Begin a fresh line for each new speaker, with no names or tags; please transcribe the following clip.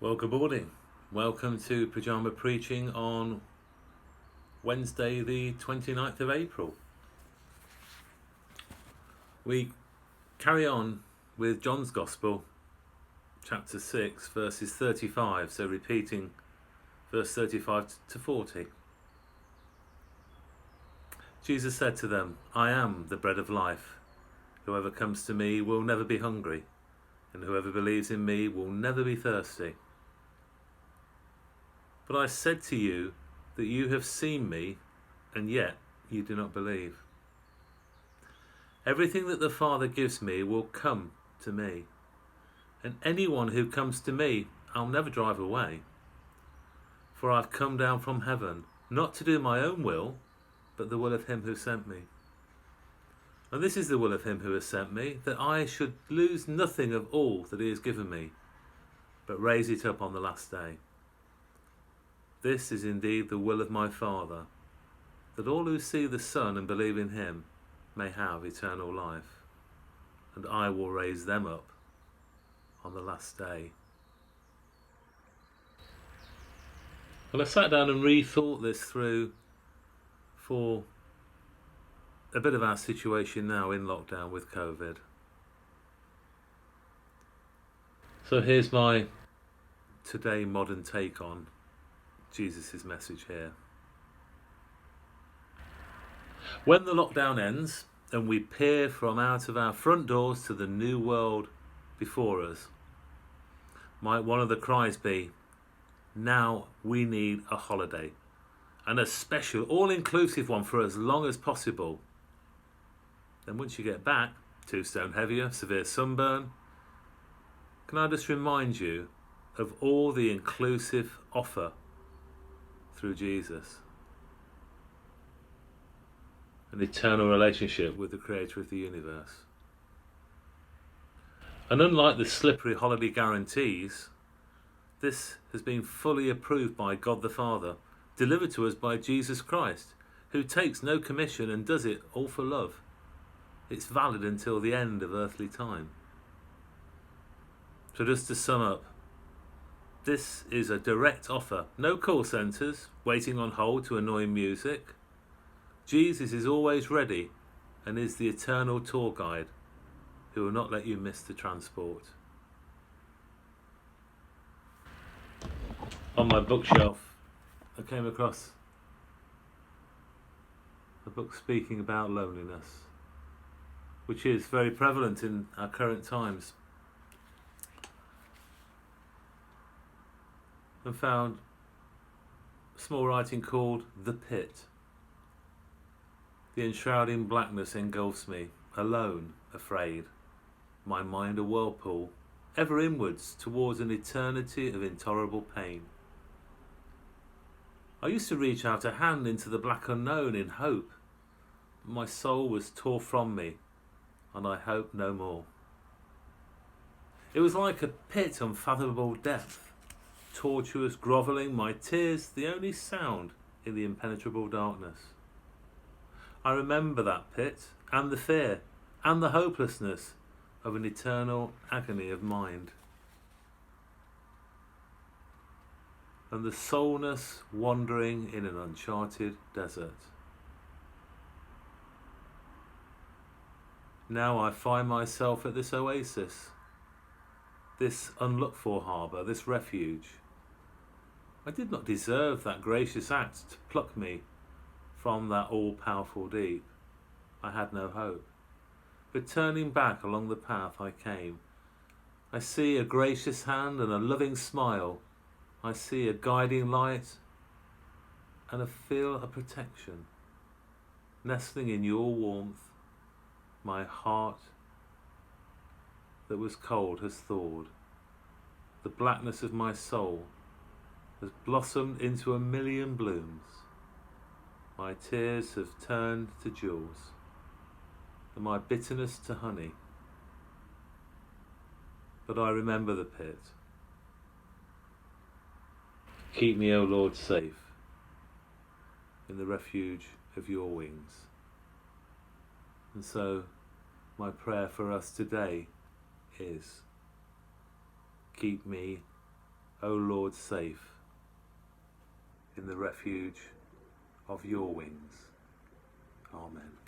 Well, good morning. Welcome to Pyjama Preaching on Wednesday, the 29th of April. We carry on with John's Gospel, chapter 6, verses 35, so repeating verse 35 to 40. Jesus said to them, "I am the bread of life. Whoever comes to me will never be hungry, and whoever believes in me will never be thirsty. But I said to you that you have seen me, and yet you do not believe. Everything that the Father gives me will come to me, and anyone who comes to me I'll never drive away. For I've come down from heaven, not to do my own will, but the will of him who sent me. And this is the will of him who has sent me, that I should lose nothing of all that he has given me, but raise it up on the last day. This is indeed the will of my Father, that all who see the Son and believe in him may have eternal life, and I will raise them up on the last day." Well, I sat down and rethought this through for a bit of our situation now in lockdown with COVID. So here's my today modern take on Jesus' message here. When the lockdown ends and we peer from out of our front doors to the new world before us, might one of the cries be, "Now we need a holiday, and a special, all-inclusive one for as long as possible"? Then once you get back, 2 stone heavier, severe sunburn, can I just remind you of all the inclusive offer through Jesus? An eternal relationship with the creator of the universe. And unlike the slippery holiday guarantees, this has been fully approved by God the Father, delivered to us by Jesus Christ, who takes no commission and does it all for love. It's valid until the end of earthly time. So just to sum up, this is a direct offer. No call centres waiting on hold to annoying music. Jesus is always ready and is the eternal tour guide who will not let you miss the transport. On my bookshelf, I came across a book speaking about loneliness, which is very prevalent in our current times, and found small writing called "The Pit." The enshrouding blackness engulfs me, alone, afraid, my mind a whirlpool, ever inwards towards an eternity of intolerable pain. I used to reach out a hand into the black unknown in hope, but my soul was tore from me, and I hope no more. It was like a pit unfathomable depth, tortuous, grovelling, my tears the only sound in the impenetrable darkness. I remember that pit, and the fear, and the hopelessness of an eternal agony of mind. And the soulness wandering in an uncharted desert. Now I find myself at this oasis, this unlooked for harbour, this refuge. I did not deserve that gracious act to pluck me from that all-powerful deep. I had no hope. But turning back along the path I came, I see a gracious hand and a loving smile. I see a guiding light and I feel a protection. Nestling in your warmth, my heart that was cold has thawed. The blackness of my soul has blossomed into a million blooms. My tears have turned to jewels, and my bitterness to honey. But I remember the pit. Keep me, O Lord, safe in the refuge of your wings. And so my prayer for us today is, keep me, O Lord, safe in the refuge of your wings. Amen.